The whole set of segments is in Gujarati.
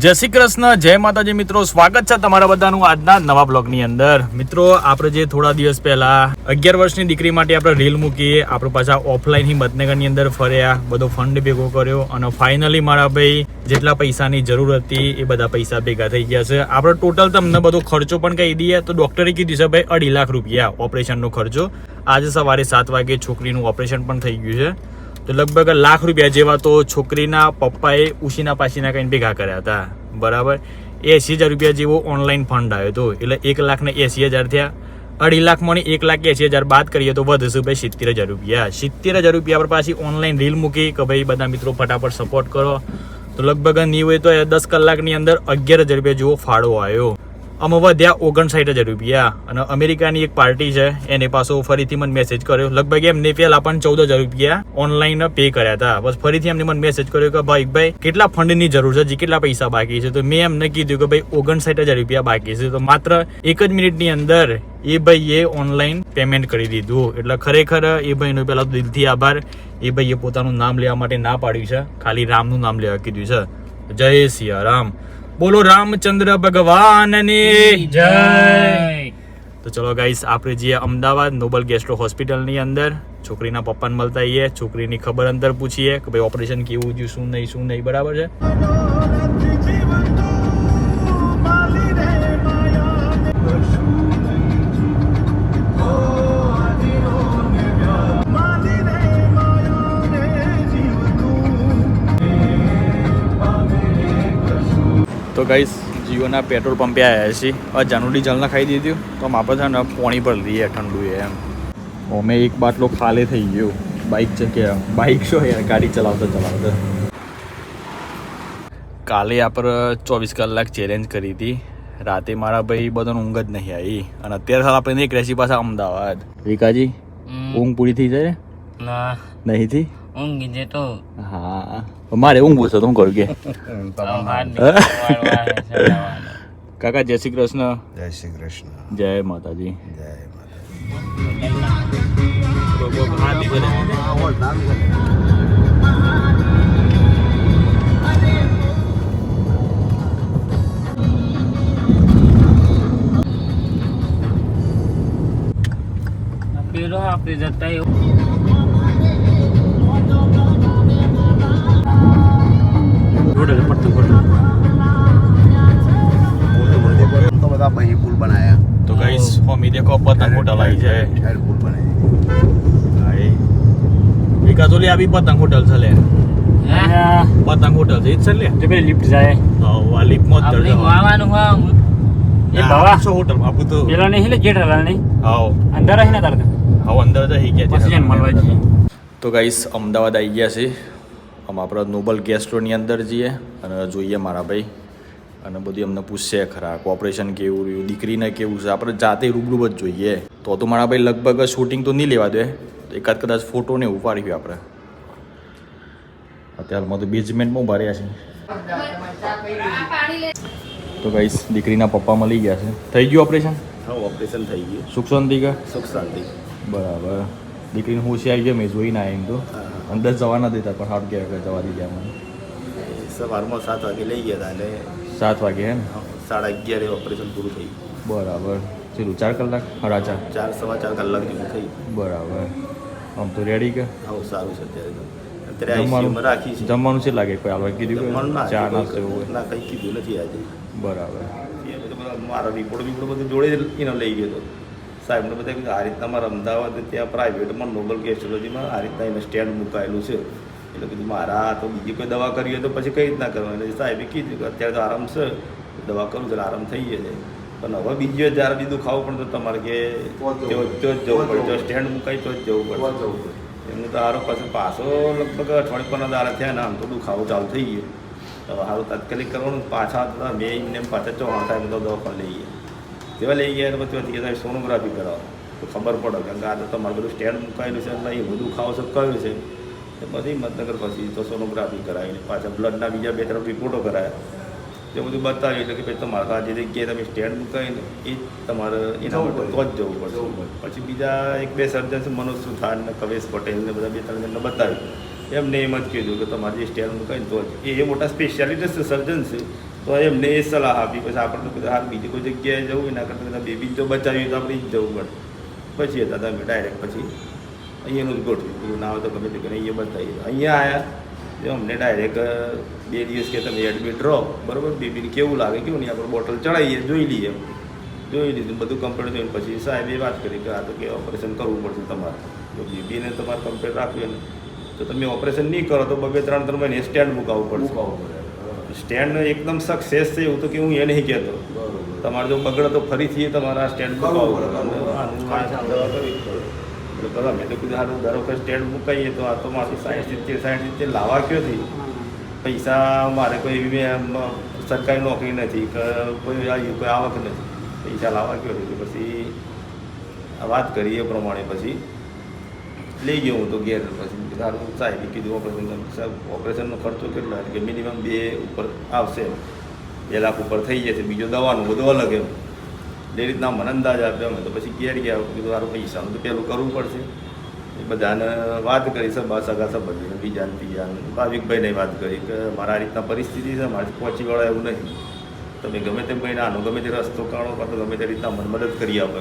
જય શ્રી કૃષ્ણ, જય માતાજી મિત્રો, સ્વાગત છે તમારા બધાનું આજના નવા બ્લોગની અંદર. મિત્રો આપણે જે થોડા દિવસ પહેલા 11 વર્ષની દીકરી માટે આપણે રીલ મૂકીએ, આપણે પાછા ઓફલાઈન હિંમતનગરની અંદર ફર્યા, બધો ફંડ ભેગો કર્યો અને ફાઇનલી મારા ભાઈ જેટલા પૈસાની જરૂર હતી એ બધા પૈસા ભેગા થઈ ગયા છે. આપણે ટોટલ તમને બધો ખર્ચો પણ કહી દઈએ તો ડોક્ટરે કીધું છે ભાઈ 2.5 લાખ રૂપિયા ઓપરેશનનો ખર્ચો. આજે સવારે 7 વાગે છોકરીનું ઓપરેશન પણ થઈ ગયું છે, તો લગભગ 1 લાખ રૂપિયા જેવા તો છોકરીના પપ્પાએ ઉશીના પાસીના કંઈ ભેગા કર્યા હતા. બરાબર 80,000 રૂપિયા જેવો ઓનલાઈન ફંડ આવ્યો હતો, એટલે 1,80,000 થયા. 2.5 લાખમાં 1,80,000 બાદ કરીએ તો વધશે ભાઈ 70,000 રૂપિયા. 70,000 રૂપિયા પર પાછી ઓનલાઈન રીલ મૂકી કે ભાઈ બધા મિત્રો ફટાફટ સપોર્ટ કરો, તો લગભગ નહીં હોય તો 10 કલાકની અંદર 11,000 રૂપિયા જેવો ફાળો આવ્યો. આમાં વધ્યા 59,000 રૂપિયા. અને અમેરિકાની એક પાર્ટી છે એને પાછો ફરીથી મને મેસેજ કર્યો, લગભગ એમને પહેલા પણ 14,000 રૂપિયા ઓનલાઈન પે કર્યા હતા. બસ ફરીથી એમને મને મેસેજ કર્યો કે ભાઈ કેટલા ફંડની જરૂર છે, જે કેટલા પૈસા બાકી છે. તો મેં એમને કીધું કે ભાઈ 59,000 રૂપિયા બાકી છે. તો માત્ર 1 જ મિનિટની અંદર એ ભાઈએ ઓનલાઈન પેમેન્ટ કરી દીધું. એટલે ખરેખર એ ભાઈનો પહેલા દિલથી આભાર. એ ભાઈએ પોતાનું નામ લેવા માટે ના પાડ્યું છે, ખાલી રામનું નામ લેવા કીધું છે. જય સિયા રામ, બોલો રામચંદ્ર ભગવાનની જય. તો ચલો ગાઈસ, આપણે જઈએ અમદાવાદ નોબલ ગેસ્ટ્રો હોસ્પિટલની અંદર, છોકરીના પપ્પાને મળતા આવીએ, છોકરીની ખબર અંતર પૂછીએ કે ભાઈ ઓપરેશન કેવું થયું, શું નહીં. બરાબર છે. તો ગાઈસ, જીઓના પેટ્રોલ પંપે આવ્યા છીએ. જાનું ડીઝલ ના ખાઈ દીધું તો આપણે છે ને પાણી પર લઈએ ઠંડુ એમ. અમે એક બાટલો ખાલી થઈ ગયો. બાઇક છે કે બાઇક શું યાર, ગાડી ચલાવતા કાલે આપણે 24 કલાક ચેલેન્જ કરી હતી. રાતે મારા ભાઈ બધાને ઊંઘ જ નહીં આવી, અને અત્યારે આપણે એક રેસી પાછા અમદાવાદ. વિકાજી, ઊંઘ પૂરી થઈ જાય? ના, નહીં થી ઊંઘી જે તો. હા, મારે ઊંઘ છે તો હું કરું કે કાકા. જય શ્રી કૃષ્ણ. જય શ્રી કૃષ્ણ. જય માતાજી. જય માતાજી. પેલો આપણે જતા તો બધા બહી પુલ બનાયા. તો ગાઈસ હોમી દેખો પતંગ હોટલ આવી છે. ઠેર પુલ બનાવી. હાય વિકા તો લે આવી પતંગ હોટલ છે લે. પતંગ હોટલ છે જ છે લે. તો પેલી લિફ્ટ જાય. હા, લિફ્ટ માં આપણે ચડજો. આવવાનું હા એ બાવા સો હોટલ આપુ તો. પેલો નહીં લે જેઠ હલાલ નહીં. આવો અંદર આવીને તાર આવો અંદર જઈ ગયા પછી જઈને મળવા જઈએ. તો ગાઈસ, અમદાવાદ આવી ગયા છે. આપણે નોબલ ગેસ્ટ્રોની અંદર જઈએ અને જોઈએ મારા ભાઈ, અને બધું અમને પૂછશે ખરા ઓપરેશન કેવું રહ્યું, દીકરીને કેવું છે. આપણે જાતે રૂબરૂ જ જોઈએ. તો મારા ભાઈ લગભગ શૂટિંગ તો નહીં લેવા દે, એકાદ કદાચ ફોટો ને ઉપાડ્યું આપણે. અત્યારમાં તો બેઝમેન્ટમાં ભર્યા છે. તો ગાઈસ, દીકરીના પપ્પા મળી ગયા છે. થઈ ગયું ઓપરેશન? હા, ઓપરેશન થઈ ગયું. સુખ શાંતિ કા? સુખ શાંતિ. બરાબર. દીકરીને હોશી આવી ગયો, મેં જોઈ ના એમ તો અંદર જવા ના દેતા, પણ હાથ ગયા જવા દીધા મને. સવારમાં 7 વાગે લઈ ગયા હતા અને 7 વાગે હે ને? 11:30 ઓપરેશન પૂરું થઈ ગયું. બરાબર. ચેલું 4 કલાક? 4.5? 4-4.25 કલાક જેવું થઈ. બરાબર. આમ તો રેડી કે? હા, સારું છે અત્યારે તો. અત્યારે આઈસીયુમાં રાખી છે. જમવાનું છે લાગે કોઈ હાલવા કીધું જમવાનું કે ના ચા કોઈ નાસ્તો એવું હોય? ના, કંઈ કીધું નથી આજે. બરાબર. એ બધું મારા રિપોર્ટ બધું જોડે જ લઈ ગયો હતો. સાહેબને બધા કીધું આ રીતના મારા અમદાવાદ ત્યાં પ્રાઇવેટમાં નોબલ ગેસ્ટ્રોલોજીમાં આ રીતના એને સ્ટેન્ડ મુકાયેલું છે. એટલે કીધું મારા તો બીજી કોઈ દવા કરી હોય તો પછી કઈ રીતના કરવાની. સાહેબે કીધું કે અત્યારે તો આરામ છે, દવા કરું એટલે આરામ થઈ જશે. પણ હવે બીજી જ્યારે બીજું ખાવું પણ તો તમારે કે તો જ જવું પડે, જો સ્ટેન્ડ મુકાય તો જ જવું પડે. એમનું તો આરો પાછો લગભગ 15 દાડા થયા ને આમ તો દુખાવો ચાલુ થઈ ગયો. હવે સારું તાત્કાલિક કરવાનું. પાછા હતા મેં એમને પાછા ચોણા થાય બધો દવા પણ લઈ ગયા. તેવા લઈ ગયા એટલે પછી તમે સોનોગ્રાફી કરાવો તો ખબર પડે કે આ તો તમારે બધું સ્ટેન્ડ મુકાયેલું છે એટલે એ બધું ખાવ છે કયું છે. પછી હિંમતનગર પછી તો સોનોગ્રાફી કરાવીને પાછા બ્લડના બીજા 2-3 રિપોર્ટો કરાયા. તે બધું બતાવ્યું એટલે કે ભાઈ તમારે આ જે જગ્યાએ તમે સ્ટેન્ડ મુકાવીને એ જ તમારે એના માટે તો જ જવું પડશે. પછી બીજા 1-2 સર્જન મનોજ સુથાર ને કવેશ પટેલ ને બધા 2-3 જણને બતાવ્યું. એમને એમ જ કીધું કે તમારે જે સ્ટેન્ડ મુકાવીને તો જ એ મોટા સ્પેશિયાલિસ્ટ સર્જન છે તો એમને એ સલાહ આપી. પછી આપણે તો કીધું હાલ બીજી કોઈ જગ્યાએ જવું એના કરતાં કદાચ બેબી જો બચાવી તો આપણે જ જવું પડે. પછી હતા તમે ડાયરેક્ટ પછી અહીંયાનું જ ગોઠવ્યું. કીધું ના હોય તો ગમે તે કરીને અહીંયા બતાવીએ. અહીંયા આવ્યા તો અમને ડાયરેક્ટ 2 દિવસ કે તમે એડમિટ રહો, બરાબર, બેબીને કેવું લાગે કેવું નહીં, આપણે બોટલ ચડાવીએ, જોઈ લઈએ. જોઈ લીધું બધું કમ્પ્લીટ થયું. પછી સાહેબે વાત કરી કે આ તો કે ઓપરેશન કરવું પડશે તમારે. જો બેબીને તમારે કમ્પ્લીટ રાખવી ને તો તમે ઓપરેશન નહીં કરો તો 2-3 મહિને સ્ટેન્ડ મુકાવવું પડશે. સ્ટેન્ડ એકદમ સક્સેસ છે એવું તો કે હું એ નહીં કહેતો. તમારે જો બગડે તો ફરીથી તમારા સ્ટેન્ડ મુકાવવું પડે. એટલે મેં તો કીધું સારું ધારો કે સ્ટેન્ડ મુકાઈએ તો આ તો મારું 60-70 લાવવા ક્યોથી? પૈસા મારે કોઈ એવી સરકારી નોકરી નથી કે કોઈ આવક નથી, પૈસા લાવવા ક્યોથી? પછી આ વાત કરી એ પ્રમાણે પછી લઈ ગયો હું તો ઘેર. પછી સારું સાહેબે કીધું ઓપરેશનનો ખર્ચો કેટલો? કે મિનિમમ 2 ઉપર આવશે, 2 લાખ ઉપર થઈ જશે, બીજો દવાનું બધું અલગ એમ. એ રીતના મને અંદાજ આપ્યો. અમે તો પછી ઘેર ગયા. કીધું સારું પૈસાનું તો પહેલું કરવું પડશે. એ બધાને વાત કરી, સગા સંબંધીને, બીજાને ત્રીજાને, ભાવિકભાઈને વાત કરી કે મારા આ રીતના પરિસ્થિતિ છે, મારે પહોંચી વળે એવું નહીં, તમે ગમે તેમ કહીને આનો ગમે તે રસ્તો કાઢો કાં તો ગમે તે રીતના મને મદદ કરી આપો.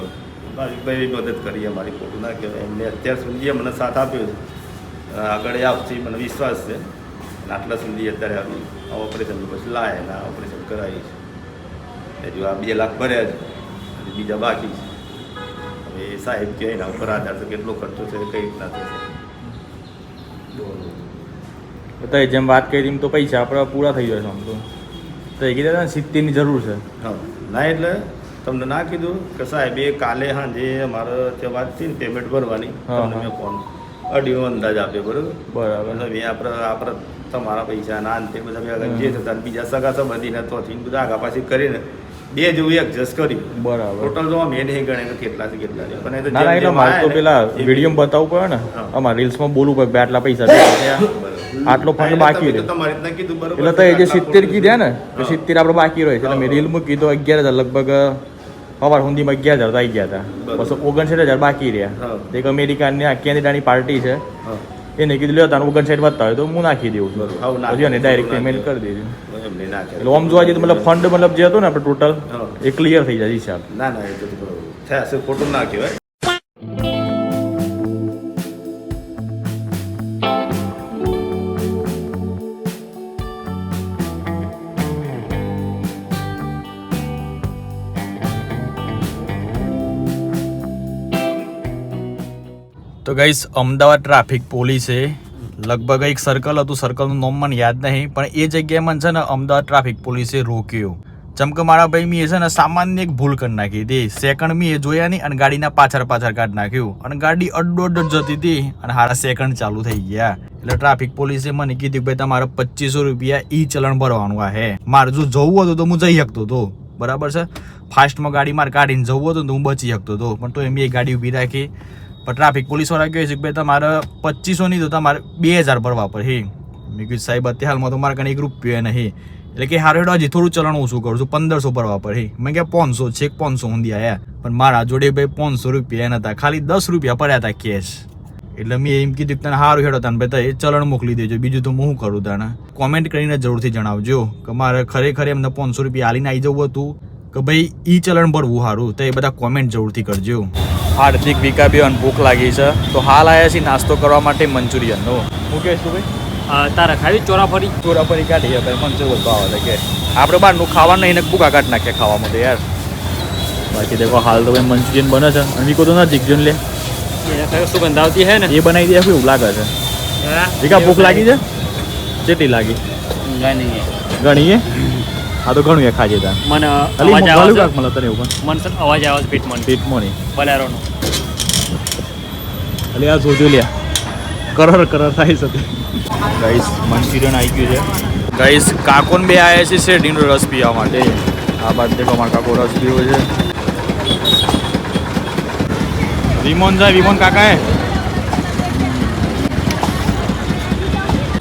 ભાવિકભાઈ મદદ કરી, અમારી ખોટું ના કહેવાય. એમને અત્યાર સુધી મને સાથ આપ્યો છે, આગળ આપશે મને વિશ્વાસ છે. અને આટલા સુધી અત્યારે આવી ઓપરેશન પછી લાય ને ઓપરેશન કરાવી છે. હજુ આ 2 લાખ ભર્યા છે, બીજા બાકી છે. હવે સાહેબ કે એના ઉપર આધાર છે કેટલો ખર્ચો છે, કઈ રીતના થશે. બતાવી જેમ વાત કરી એમ તો પૈસા આપણા પૂરા થઈ જશે. આમ તો એ કીધા 70ની જરૂર છે. હા ના, એટલે તમને ના કીધું કે સાહેબ એ કાલે સાંજે અમારે ત્યાં વાત થઈ ને પેમેન્ટ ભરવાની, તમને મેં ફોન અડીનો અંદાજ આપ્યો, બરાબર. એટલે આપણે તમારા પૈસા ના અંતે બધા ભેગા જે થતા બીજા સગા સંબંધીને તો બધા આગા પાછી કરીને 2 જેવું એડજસ્ટ કર્યું. બરાબર. ટોટલ જો મેં નહીં ગણે કે કેટલા છે કેટલા છે, પણ એ તો મારે તો પેલા વિડીયો બતાવવું પડે ને, અમારા રીલ્સમાં બોલવું પડે આટલા પૈસા આટલો ફંડ બાકી રહે. તમારી રીતના કીધું બરાબર. એટલે તો એ જે 70 કીધા ને 70 આપણે બાકી રહે છે. એટલે મેં રીલ મૂકી તો 11,000 લગભગ સવાર સુધીમાં 11,000 આવી ગયા હતા. બસો 59,000 બાકી રહ્યા. એક અમેરિકાની કેનેડાની પાર્ટી છે, એને કીધું લ્યો તારું 59 વધતા હોય તો હું નાખી દઉં છું. હજી એને ડાયરેક્ટ પેમેન્ટ કરી દીધું. એટલે આમ જોવા જઈએ તો મતલબ ફંડ મતલબ જે હતું ને આપણે ટોટલ એ ક્લિયર થઈ જાય હિસાબ. ના ના, એ તો થયા ખોટું ના કહેવાય. તો ગાઈસ, અમદાવાદ ટ્રાફિક પોલીસે લગભગ એક સર્કલ હતું, સર્કલનું નામ મને યાદ નહીં, પણ એ જગ્યાએ મને છે ને અમદાવાદ ટ્રાફિક પોલીસે રોક્યો. જેમ કે મારા ભાઈ મેં છે ને સામાન્ય એક ભૂલ કરી નાખી હતી. સેકન્ડ મેં જોયા નહીં અને ગાડીના પાછળ કાઢી નાખ્યું અને ગાડી અડ્ડો જતી હતી અને હારા સેકન્ડ ચાલુ થઈ ગયા. એટલે ટ્રાફિક પોલીસે મને કીધું કે ભાઈ તમારે 2500 રૂપિયા ઈ ચલણ ભરવાનું આ. મારે જો જવું હતું તો હું જઈ શકતો હતો, બરાબર છે. ફાસ્ટમાં ગાડી મારે કાઢીને જવું હતું તો હું બચી શકતો હતો, પણ તો એમ એ ગાડી ઊભી રાખી. પણ ટ્રાફિક પોલીસવાળા કહે છે કે ભાઈ તમારે 2500 નહીં તો તમારે 2000 ભરવા પડે. મેં કીધું સાહેબ અત્યારે હાલમાં તો મારે કઈ 1 રૂપિયો નહીં. એટલે કે હારો હજી થોડું ચલણ ઓછું કરું છું, 1500 ભરવા પડે. મેં કહ્યા 500 છે, 500 ઊંધી આવ્યા. પણ મારા જોડે ભાઈ 500 રૂપિયા નતા, ખાલી 10 રૂપિયા પડ્યા હતા કેશ. એટલે મેં એમ કીધું તને સારું હેડો તને ભાઈ એ ચલણ મોકલી દેજો, બીજું તો હું શું કરું તને. કોમેન્ટ કરીને જરૂરથી જણાવજો કે મારે ખરેખર એમને 500 રૂપિયા હાલીને આવી જવું હતું કે ભાઈ ઈ ચલણ ભરવું સારું. તો એ બધા કોમેન્ટ જરૂરથી કરજો. હાર્દિક વિકાબેન ભૂખ લાગી છે તો હાલ આવ્યા છીએ નાસ્તો કરવા માટે મંચુરિયનનો. હું કહીશ તું ભાઈ તારા ખાવી ચોરાફરી કાઢીએ ભાઈ મંચુરિયન ભાવે કે આપણે બહારનું ખાવા નહીં ને ભૂખા કાઢ નાખીએ ખાવામાં તો યાર. બાકી દેખો હાલ તો ભાઈ મંચુરિયન બને છે અને વિકો તો નજીક જો લે સુગંધ આવતી હે ને એ બનાવી દે એવું લાગે છે. વિકા ભૂખ લાગી છે? કેટલી લાગી? ઘણી હા તો ઘણું એ ખાજે તા મને અવાજ આવે મને તને એવું મને અવાજ આવે છે પેટમાં બલારોનો. એટલે આ જોજો લ્યા કરર થાય છે. ગાઈસ મંચુરિયન આવી ગયું છે. ગાઈસ કાકોન બે આવ્યા છે શેરડીનો રસ પીવા માટે. આ બાદ દેખો અમારા કાકો રસ પીવો છે. વિમોન કાકા હે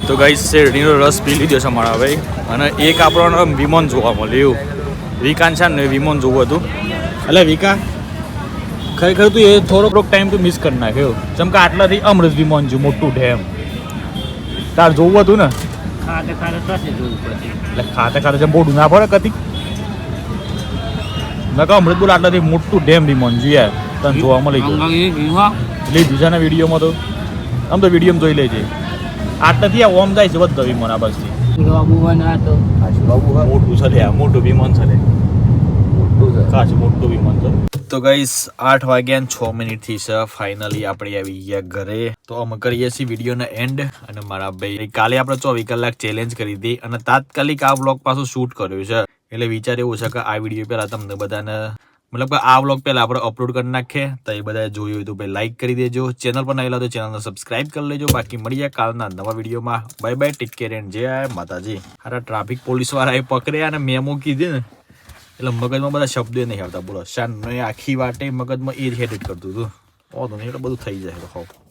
તો ગાઈસ શેરડીનો રસ પી લીધો છે અમારા ભાઈ. અને એક આપણો વિમોન જોવા મળ્યું. વિકાન છે ને વિમોન જોવું હતું. એટલે વિકા ખરેખર તું એ થોડોક ટાઈમ તું મિસ કરી નાખ્યો. જેમ કે આટલાથી અમૃત વિમોન જો મોટું ડેમ તાર જોવું હતું ને ખાતે ખાતે થશે જોવું પડશે એટલે ખાતે ખાતે જેમ બોડું ના પડે કતી મેં કહું અમૃતપુર આટલાથી મોટું ડેમ વિમાન જોઈએ તને જોવા મળી ગયું લીધું છે ને વિડીયોમાં તો આમ તો વિડીયોમાં જોઈ લેજે આટલાથી આ ઓમ જાય છે બધા વિમાન આ બસથી મોટું છે લે આ મોટું વિમાન છે લે ખાસું મોટું વિમાન છે તો ગાઈસ 8 વાગ્યા 6 મિનિટથી છે ફાઇનલી આપણે આવી ગયા ઘરે તો અમે કરીએ છીએ વિડીયોનો એન્ડ અને મારા ભાઈ કાલે આપણે 24 કલાક ચેલેન્જ કરી હતી અને તાત્કાલિક આ વ્લોગ પાછું શૂટ કર્યું છે એટલે વિચાર એવું છે કે આ વિડીયો પહેલા તમને બધાને મતલબ કે આ વ્લોગ પહેલા આપણે અપલોડ કરી નાખીએ તો એ બધા જોયું હોય તો ભાઈ લાઈક કરી દેજો ચેનલ પર નવેલા તો ચેનલને સબસ્ક્રાઇબ કરી લેજો બાકી મળીએ કાલના નવા વિડીયોમાં bye bye take care and જય માતાજી અરે ટ્રાફિક પોલીસ વાળા એ પકડ્યા અને મેમો કીધી ને એટલે મગજમાં બધા શબ્દો નહીં આવતા બોલો શાન આખી વાટે મગજમાં એ જ હેડિટ કરતું હતું એટલે બધું થઈ જાય તો